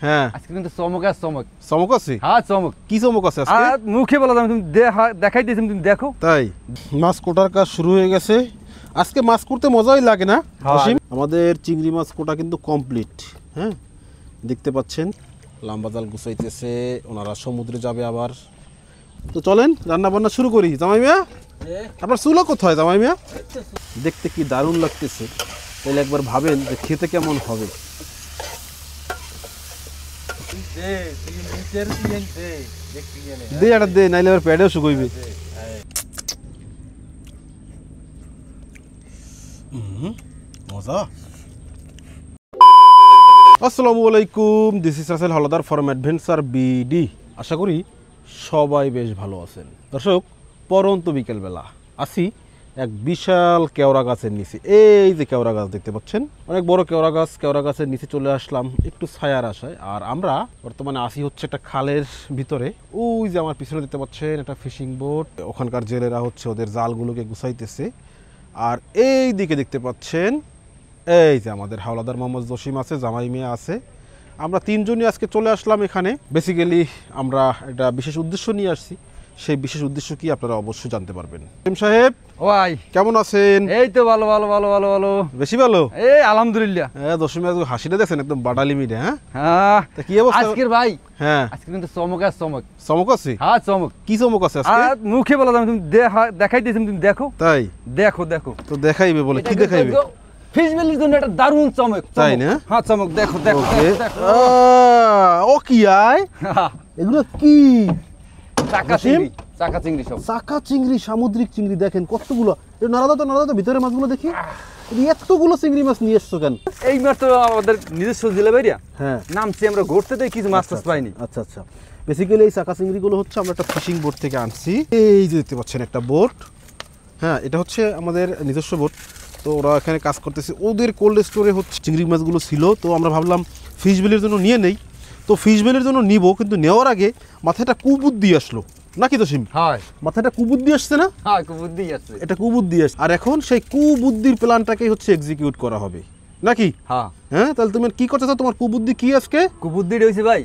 হ্যাঁ আজকে কিন্তু চমক আছে, চমক। চমক আছে? হ্যাঁ চমক। কি চমক আছে আজকে? আর মুখে বলা যাবে, তুমি দেখাই দিয়েছি, তুমি দেখো। তাই মাছ কোটার কাজ শুরু হয়ে গেছে। আজকে মাছ করতে মজাই লাগে না জসিম? আমাদের চিংড়ি মাছ কোটা কিন্তু কমপ্লিট। হ্যাঁ দেখতে পাচ্ছেন লম্বা জাল গুছাইতেছে, ওনারা সমুদ্রে যাবে আবার। তো চলেন রান্না বান্না শুরু করি। জামাই মিয়া, আপনার চুলো কোথায় জামাই মিয়া? দেখতে কি দারুণ লাগতেছে, তাহলে একবার ভাবেন যে খেতে কেমন হবে। দে একটা দে, নাইলে আবার প্যাডেও শুকইবে। মজা। আসসালামু আলাইকুম, this is Rasel Haldar from Adventure BD. আশা করি সবাই বেশ ভালো আছেন। দর্শক, পরন্ত বিকেলবেলা আসি এক বিশাল কেওড়া গাছের নিচে। এই যে কেওড়া গাছ দেখতে পাচ্ছেন, অনেক বড় কেওড়া গাছ। কেওড়া গাছের নিচে চলে আসলাম একটু ছায়ার আশায়। আর আমরা বর্তমানে আসি হচ্ছে একটা খালের ভিতরে। ওই যে আমার পিছনে দেখতে পাচ্ছেন একটা ফিশিং বোট, ওখানকার জেলেরা হচ্ছে ওদের জালগুলোকে গুছাইতেছে। আর এই দিকে দেখতে পাচ্ছেন এই যে আমাদের হাওলাদার মোহাম্মদ জসিম আছে, জামাই মিয়া আছে। আমরা তিনজনই আজকে চলে আসলাম এখানে। বেসিক্যালি আমরা একটা বিশেষ উদ্দেশ্য নিয়ে আসছি। সেই বিশেষ উদ্দেশ্য কি আপনারা অবশ্যই জানতে পারবেন। জসিম সাহেব ওয়াই কেমন আছেন? এই তো ভালো ভালো ভালো ভালো ভালো, বেশি ভালো। এই আলহামদুলিল্লাহ। হ্যাঁ জসিম হাসিটা দেখছেন একদম বাটালি মিটে। হ্যাঁ হ্যাঁ, তা কি অবস্থা আজকের ভাই? হ্যাঁ আজকে কিন্তু চমক আছে, চমক। চমক আছে? হ্যাঁ চমক। কি চমক আছে আজকে? আর মুখে বলা যাবে, তুমি দেখাই দিয়েছি, তুমি দেখো। তাই দেখো দেখো। তো দেখাইবে বলে কি দেখাইবে? ফিশ বেলির জন্য একটা দারুণ চমক। তাই না? হ্যাঁ চমক, দেখো দেখো দেখো। ও কি আয় এগুলো কি? চাকা চিংড়ি, চাকা চিংড়ি সব। চাকা চিংড়ি, সামুদ্রিক চিংড়ি। দেখেন কতগুলো। নারাদা তো ভিতরে মাছগুলো দেখি। এতগুলো চিংড়ি মাছ নিয়ে এসছো কেন? এই মাত্র আমাদের নিজস্ব জেলে বাইরিয়া হ্যাঁ নামছি আমরা, ঘুরতে দেই কিছু মাছ টাছ পাইনি। আচ্ছা আচ্ছা, বেসিক্যালি এই চাকা চিংড়িগুলো হচ্ছে আমরা একটা ফিশিং বোট থেকে আনছি। এই যে দেখতে পাচ্ছেন একটা বোট। হ্যাঁ এটা হচ্ছে আমাদের নিজস্ব বোট। তো ওরা এখানে কাজ করতেছে। ওদের কোল্ড স্টোরে হচ্ছে চিংড়ি মাছগুলো ছিল। তো আমরা ভাবলাম ফিশ বেলের জন্য নিয়ে নেই। তো ফিশ বেলের জন্য নিব, কিন্তু নেওয়ার আগে মাথায় একটা কুবুদ্ধি আসলো নাকি তো সিম? হ্যাঁ মাথায় একটা কুবুদ্ধি আসছে না? হ্যাঁ কুবুদ্ধি আছে, এটা কুবুদ্ধি আসছে। আর এখন সেই কুবুদ্ধির প্ল্যানটাকেই হচ্ছে এক্সিকিউট করা হবে নাকি? হ্যাঁ হ্যাঁ তাহলে তুমি কি করতেছ? তোমার কুবুদ্ধি কি আজকে? কুবুদ্ধিটা হইছে ভাই,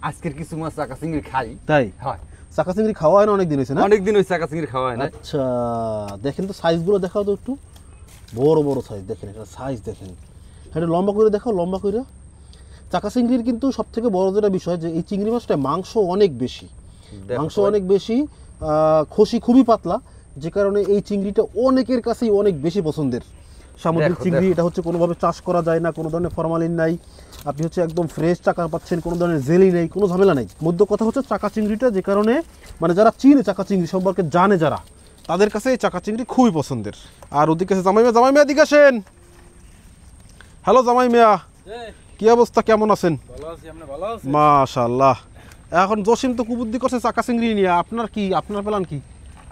আজকের কিছু মাছ চাকা চিংড়ি খাই। তাই? হয়। চাকা চিংড়ি খাওয়া হয় না অনেকদিন হয়েছে না? অনেকদিন হইছে চাকা চিংড়ি খাওয়া হয় না। আচ্ছা দেখেন তো সাইজগুলো দেখাও তো একটু। বড় বড় সাইজ দেখেন, এটা সাইজ দেখেন। এটা লম্বা করে দেখাও, লম্বা করে। চাকা চিংড়ির কিন্তু সব থেকে বড় যেটা বিষয় যে এই চিংড়ি মাছটা মাংস অনেক বেশি, মাংস অনেক বেশি, খোসি খুবই পাতলা, যে কারণে এই চিংড়িটা অনেকের কাছেই অনেক বেশি পছন্দের সামুদ্রিক চিংড়ি। এটা হচ্ছে কোনোভাবে চাষ করা যায় না, কোনো ধরনের ফরমালিন নাই। আপনি হচ্ছে একদম ফ্রেশ চাকা পাচ্ছেন, কোনো ধরনের জেলি নেই, কোনো ঝামেলা নেই। মধ্য কথা হচ্ছে চাকা চিংড়িটা, যে কারণে মানে যারা চিনে চাকা চিংড়ি সম্পর্কে জানে যারা, তাদের কাছে এই চাকা চিংড়ি খুবই পছন্দের। আর ওদিকে আছে জামাই মিয়া। জামাই মিয়া দিকে আসেন। হ্যালো জামাই মিয়া, কি অবস্থা, কেমন আছেন? মাশাআল্লাহ। এখন জসিম তো কুবুদ্ধি করছে চাকা চিংড়ি নিয়ে। আপনার কি, আপনার প্ল্যান কি?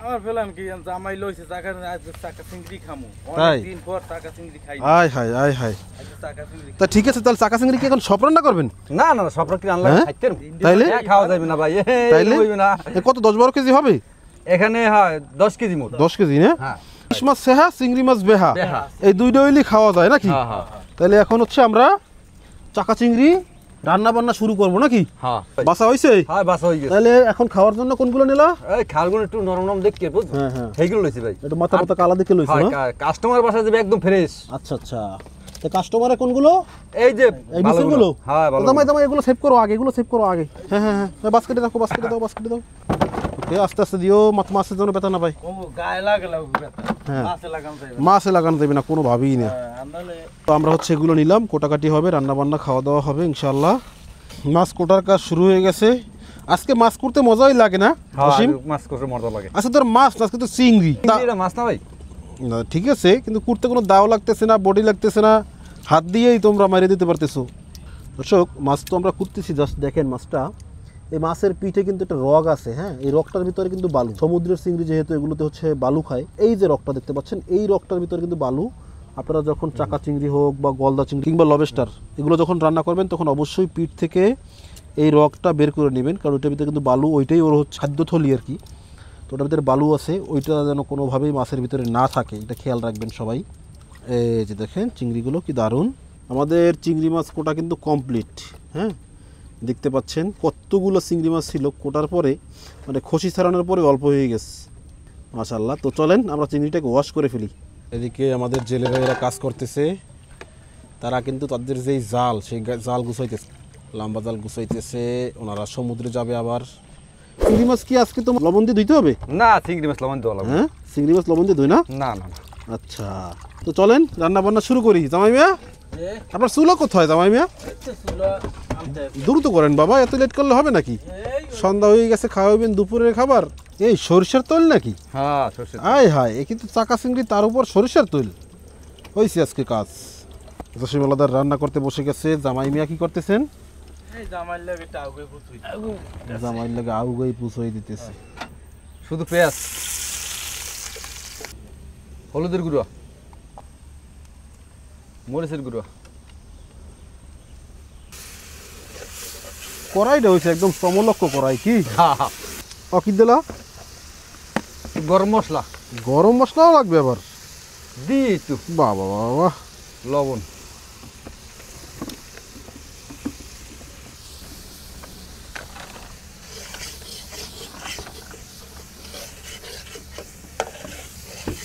আমার প্ল্যান কি, জামাই লইছে চাকা চিংড়ি খামু। তাই? অনেক দিন পর চাকা চিংড়ি খাই। আয় হায় আয় হায়। চাকা চিংড়ি তা ঠিক আছে, তাহলে চাকা চিংড়ি কি এখন সব রান্না করবেন? না না সব রকম আনলা হ্যাঁ? খাইতে তাইলে খাওয়া যাবে না ভাই, তাইলে হইবে না। কত 10-12 কেজি হবে এখানে? হয় 10 কেজি মোট। 10 কেজি না? হ্যাঁ। ইলিশ মাছ সেহা, চিংড়ি মাছ বেহা, বেহা। এই দুইটা হইলে খাওয়া যায় নাকি? হ্যাঁ হ্যাঁ তাহলে এখন হচ্ছে আমরা চাকা চিংড়ি রান্না বান্না শুরু করবো নাকি? হ্যাঁ। বাসা হইছে? হ্যাঁ বাস হয়ে গেছে। তাহলে এখন খাওয়ার জন্য কোনগুলো নিলা? এই খালগুলো একটু নরম নরম দেখতে বুঝছো? হ্যাঁ হ্যাঁ, সেইগুলো লইছি ভাই। এটা মাথা মাথা কালা দেখে লইছো না? কাস্টমার বাসায় যাবে একদম ফ্রেশ। আচ্ছা আচ্ছা, তো কাস্টমারে কোনগুলো? এই যে এই নিচেগুলো? হ্যাঁ ভালো। দামাই দামাই এগুলো সেভ করো আগে, এগুলো সেভ করো আগে। হ্যাঁ হ্যাঁ হ্যাঁ, বাস্কেটে রাখো, বাস্কেটে দাও, বাস্কেটে দাও। ওকে, আস্তে আস্তে দিও, মাছের জন্য ব্যথা না পাই। ও গায়ে লাগে ব্যথা। হ্যাঁ মাছে লাগান যাবে। মাছে লাগানো যাবে না, কোনো ভাবেই না। আন্দালে তো আমরা হচ্ছে এগুলো নিলাম, কোটাকাটি হবে, রান্না বান্না খাওয়া দাওয়া হবে ইনশাআল্লাহ। মাছ কোটার কাজ শুরু হয়ে গেছে। আজকে মাছ করতে মজাই লাগে না জসিম? মাছ করতে মজা লাগে। আচ্ছা তোর মাছ না, আজকে তো চিংড়ি। এটা মাছ না ভাই? না ঠিক আছে, কিন্তু করতে কোনো দাও লাগতেছে না, বডি লাগতেছে না, হাত দিয়েই তোমরা মারিয়ে দিতে পারতেছো। দর্শক, মাছ তো আমরা করতেছি, জাস্ট দেখেন মাছটা। এই মাছের পিঠে কিন্তু একটা রগ আছে। হ্যাঁ, এই রগটার ভিতরে কিন্তু বালু। সমুদ্রের চিংড়ি যেহেতু এগুলোতে হচ্ছে বালু খায়, এই যে রগটা দেখতে পাচ্ছেন, এই রগটার ভিতরে কিন্তু বালু। আপনারা যখন চাকা চিংড়ি হোক বা গলদা চিংড়ি কিংবা লবেস্টার এগুলো যখন রান্না করবেন, তখন অবশ্যই পিঠ থেকে এই রগটা বের করে নেবেন, কারণ ওইটার ভিতরে কিন্তু বালু, ওইটাই ওর হচ্ছে খাদ্যথলি আর কি। তো ওটার ভিতরে বালু আছে, ওইটা যেন কোনোভাবেই মাছের ভিতরে না থাকে, এটা খেয়াল রাখবেন সবাই। এই যে দেখেন চিংড়িগুলো কি দারুণ। আমাদের চিংড়ি মাছ কোটা কিন্তু কমপ্লিট। হ্যাঁ, দেখতে পাচ্ছেন কতগুলো চিংড়ি মাছ ছিল, কোটার পরে মানে খসি ছাড়ানোর পরে অল্প হয়ে গেছে মাশাআল্লাহ। তো চলেন আমরা চিংড়িটাকে ওয়াশ করে ফেলি। এদিকে আমাদের জেলে ভাইয়েরা কাজ করতেছে, তারা কিন্তু তাদের যেই জাল সেই জাল গুছাইতেছে, লম্বা জাল গুছাইতেছে, ওনারা সমুদ্রে যাবে আবার। চিংড়ি মাছ কি আজকে তো লবণ দিয়ে ধুইতে হবে? না চিংড়ি মাছ লবণ দেওয়া লাগবে। হ্যাঁ চিংড়ি মাছ লবণ দিয়ে ধুই না? না না না আচ্ছা তো চলেন রান্না বান্না শুরু করি। জামাই মিয়া আপনার চুলো কোথায়? জামাই মিয়া দ্রুত করেন বাবা, এত লেট করলে হবে নাকি? সন্ধ্যা হয়ে গেছে, খাওয়াবেন দুপুরের খাবার। এই সরিষার তেল নাকি? হ্যাঁ সরষে আয় হায়, এ কিন্তু চাকা চিংড়ি, তার উপর সরিষার তেল। হয়েছে আজকে কাজ। জসিমালাদার রান্না করতে বসে গেছে। জামাই মিয়া কি করতেছেন? এই জামাই লাগে টাউকে বুঝুই জামাই লাগে আউগাই পুষাই দিতেছে। শুধু পেঁয়াজ, হলুদের গুঁড়ো, মরিচের গুঁড়ো। কড়াইটা হয়েছে একদম সমলক্ষ কড়াই। কি হ্যাঁ হ্যাঁ কি দিলা? গরম মশলা গরম মশলাও লাগবে আবার? দি একটু বাবা বাবা, লবণ।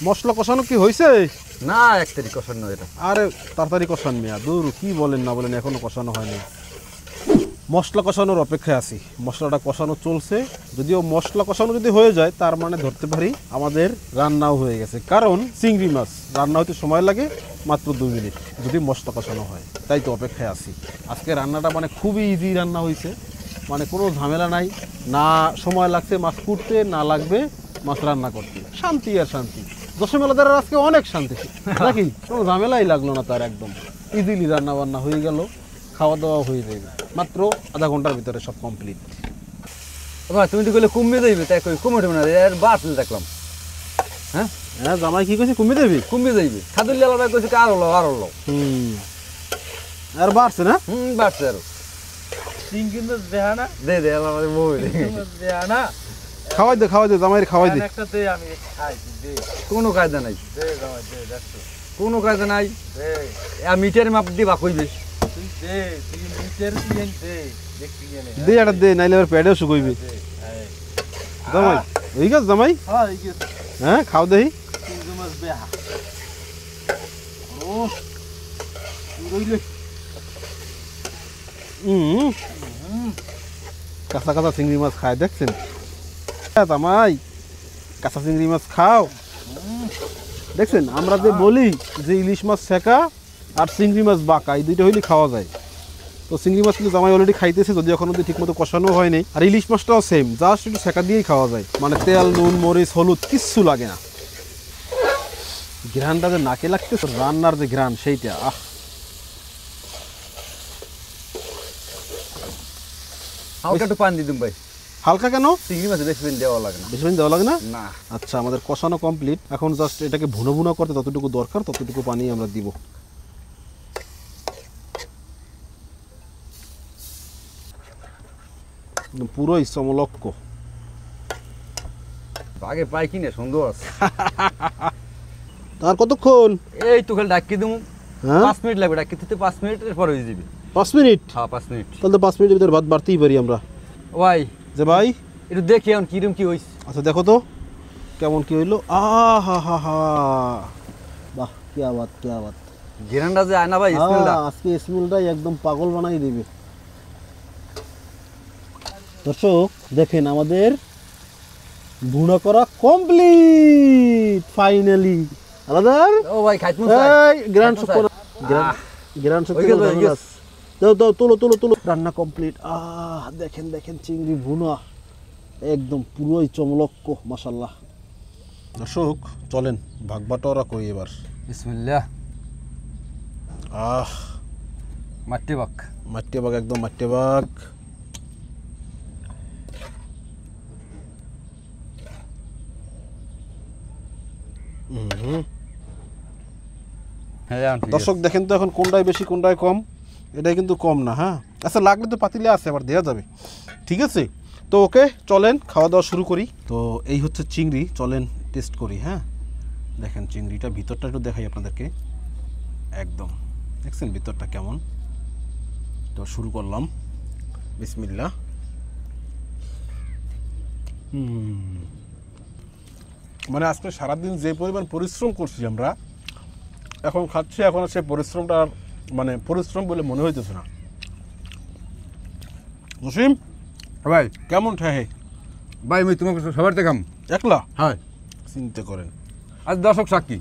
মশলা কষানো কি হয়েছে? না এক তারিখ কষানো এটা। আরে তাড়াতাড়ি কষান মিয়া, দূর কি বলেন না বলেন, এখনো কষানো হয়নি। মশলা কষানোর অপেক্ষায় আছি, মশলাটা কষানো চলছে। যদিও মশলা কষানো যদি হয়ে যায় তার মানে ধরতে পারি আমাদের রান্নাও হয়ে গেছে, কারণ চিংড়ি মাছ রান্না হতে সময় লাগে মাত্র 2 মিনিট যদি মশলা কষানো হয়। তাই তো অপেক্ষায় আছি। আজকে রান্নাটা মানে খুবই ইজি রান্না হয়েছে, মানে কোনো ঝামেলা নাই, না সময় লাগছে মাছ কুটতে, না লাগবে মাছ রান্না করতে। শান্তি আর শান্তি। জসিমালাদার আজকে অনেক শান্তি নাকি, কোনো ঝামেলাই লাগলো না তার, একদম ইজিলি রান্না বান্না হয়ে গেল, খাওয়া দাওয়া হয়ে যাবে মাত্র আধা ঘন্টার ভিতরে সব কমপ্লিট। ভাই তুমি তো কইলে কমবে যাইবে, তাই কই কমে না এর বাড়তে দেখলাম। হ্যাঁ হ্যাঁ জামাই কি কইছে কমে দেবি? কমবে যাইবে। খাদুল্লি আলাদা কইছে আর হলো আর হলো। আর বাড়ছে না? বাড়ছে আরো। সিং কিন্তু দেহা না দে দে আমার বই দেহা না খাওয়াই দে জামাইয়ের খাওয়াই দে। একটা দে আমি খাই দে কোনো কায়দা নাই, দে জামাই দে দেখছো কোনো কায়দা নাই। দে মিটার মাপ দিবা কইবে। তুই দে তুই নিচের পিএন দে দেখবি এনে দে একটা দে, নাইলে আবার পেটেও শুকইবে। দে জামাই এই গেছ জামাই? হ্যাঁ এই যে হ্যাঁ খাও দেহি। চিংড়ি মাছ বেহা ও রইলে কাঁচা কাঁচা চিংড়ি মাছ খায় দেখছেন? জামাই কাঁচা চিংড়ি মাছ খাও দেখছেন? আমরা যে বলি যে ইলিশ মাছ শেখা আর চিংড়ি মাছ বাঁকা, এই দুইটা হইলে খাওয়া যায়। তো চিংড়ি মাছ কিন্তু জামাই অলরেডি খাইতেছে, যদি এখন অব্দি ঠিক মতো কষানো হয়নি। আর ইলিশ মাছটাও সেম, জাস্ট একটু শেখা দিয়েই খাওয়া যায়, মানে তেল নুন মরিচ হলুদ কিচ্ছু লাগে না। ঘ্রাণটা যে নাকে লাগতেছে, রান্নার যে ঘ্রাণ সেইটা আহ। হালকা একটু পানি দিতুম ভাই। হালকা কেন? চিংড়ি মাছ বেশি দিন দেওয়া লাগে না। বেশি পানি দেওয়া লাগে না? না আচ্ছা আমাদের কষানো কমপ্লিট, এখন জাস্ট এটাকে ভুনো ভুনো করতে যতটুকু দরকার ততটুকু পানি আমরা দিব। একদম পুরোই সমলক্ষ। আগে পাই কিনে সুন্দর আছে। তার কতক্ষণ? এই তো খালি ডাকি দিমু। হ্যাঁ 5 মিনিট লাগবে, ডাকি দিতে 5 মিনিটের পর হয়ে যাবে। 5 মিনিট? হ্যাঁ 5 মিনিট। তাহলে তো 5 মিনিটের ভিতরে ভাত বাড়তেই পারি আমরা। ভাই যে ভাই একটু দেখি এখন কিরম কি হইছে। আচ্ছা দেখো তো কেমন কি হইলো। আহা হা হা, বাহ কি আওয়াজ কি আওয়াজ। গিরান্ডা যে আয়না ভাই স্মেলটা আজকে স্মেলটাই একদম পাগল বানাই দিবে। দর্শক দেখেন আমাদের ভুনা করা কমপ্লিট ফাইনালি। আলাদার ও ভাই খাইতে মন এই গ্র্যান্ড সুপার গ্র্যান্ড সুপার দাও দাও, তোলো তোলো তোলো। রান্না কমপ্লিট। দেখেন দেখেন চিংড়ি ভুনা একদম পুরোই চমলক্ষ মাশাআল্লাহ। দর্শক চলেন ভাগ বাটোয়ারা করি এবার। বিসমিল্লাহ। মাটি বাক মাট্টে বাগ, একদম মাট্টে বাগ। হ্যাঁ দর্শক দেখেন তো এখন কোনটায় বেশি কোনটায় কম, এটাই কিন্তু কম না। হ্যাঁ আচ্ছা লাগলে তো পাতিলে আছে, আবার দেওয়া যাবে, ঠিক আছে। তো ওকে চলেন খাওয়া দাওয়া শুরু করি। তো এই হচ্ছে চিংড়ি, চলেন টেস্ট করি। হ্যাঁ দেখেন চিংড়িটা ভিতরটা একটু দেখাই আপনাদেরকে, একদম দেখছেন ভিতরটা কেমন। তো শুরু করলাম। বিসমিল্লাহ। মানে আজকে সারাদিন যে পরিমাণ পরিশ্রম করছি আমরা, এখন খাচ্ছি, এখন সে পরিশ্রমটা আর মানে পরিশ্রম বলে মনে হইতেছে না। জসিম ভাই কেমন ঠেহে? ভাই আমি তোমাকে সবার দেখাম। একলা হ্যাঁ চিন্তা করেন। আজ দর্শক সাক্ষী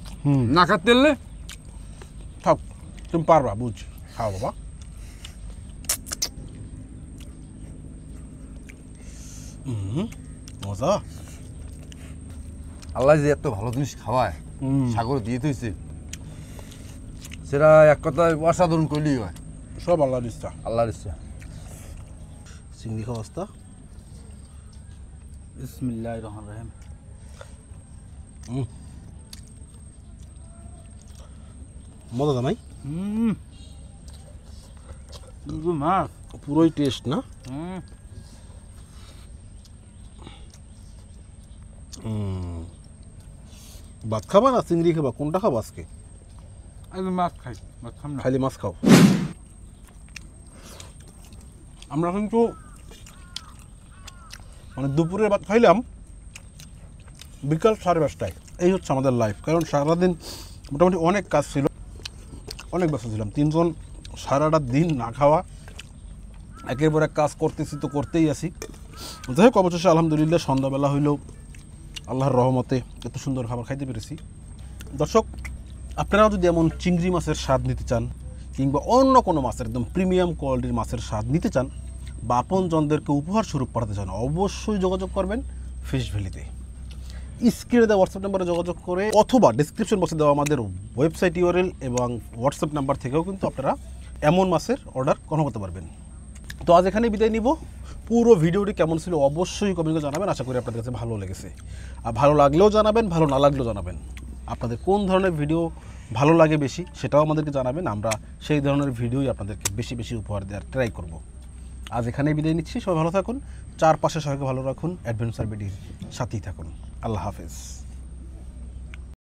না খাতে এলে থাক, তুমি পারবা, বুঝ, খাও বাবা। মজা। আল্লাহ যে এত ভালো জিনিস খাওয়ায় সাগর দিয়ে থইছে, সেটা এক কথায় অসাধারণ করলেই হয়। সব আল্লাহর ইচ্ছা। আল্লাহর ইচ্ছা। চিংড়ি খাওয়া অবস্থা। বিসমিল্লাহির রহমানির রহিম। মজা জানাই, মাছ। পুরোই টেস্ট না। ভাত খাবা না চিংড়ি খাবা, কোনটা খাবা আজকে? আগে মাছ খাই, মাছ খাম না। খালি মাছ খাও। আমরা কিন্তু মানে দুপুরের ভাত খাইলাম বিকাল 5:30টায়। এই হচ্ছে আমাদের লাইফ, কারণ সারাদিন মোটামুটি অনেক কাজ ছিল, অনেক ব্যস্ত ছিলাম। 3 জন সারাটা দিন না খাওয়া, একের পর এক কাজ করতেছি তো করতেই আছি। যাই হোক, অবশেষে আলহামদুলিল্লাহ সন্ধ্যাবেলা হইলেও আল্লাহর রহমতে এত সুন্দর খাবার খাইতে পেরেছি। দর্শক, আপনারাও যদি এমন চিংড়ি মাছের স্বাদ নিতে চান, কিংবা অন্য কোনো মাছের একদম প্রিমিয়াম কোয়ালিটির মাছের স্বাদ নিতে চান, বা আপনজনদেরকে উপহার স্বরূপ পাঠাতে চান, অবশ্যই যোগাযোগ করবেন ফিশ ভ্যালিতে। স্ক্রিনে দেওয়া হোয়াটসঅ্যাপ নাম্বারে যোগাযোগ করে, অথবা ডিসক্রিপশন বক্সে দেওয়া আমাদের ওয়েবসাইট ইউআরএল এবং হোয়াটসঅ্যাপ নাম্বার থেকেও কিন্তু আপনারা এমন মাছের অর্ডার কনফার্ম করতে পারবেন। তো আজ এখানে বিদায় নিব। পুরো ভিডিওটি কেমন ছিল অবশ্যই কমেন্টে জানাবেন। আশা করি আপনাদের কাছে ভালো লেগেছে। আর ভালো লাগলেও জানাবেন, ভালো না লাগলেও জানাবেন। আপনাদের কোন ধরনের ভিডিও ভালো লাগে বেশি সেটাও আমাদেরকে জানাবেন। আমরা সেই ধরনের ভিডিওই আপনাদেরকে বেশি বেশি উপহার দেওয়ার ট্রাই করব। আজ এখানেই বিদায় নিচ্ছি। সবাই ভালো থাকুন, চারপাশে সবাইকে ভালো রাখুন, অ্যাডভেঞ্চার বিডির সাথেই থাকুন। আল্লাহ হাফেজ।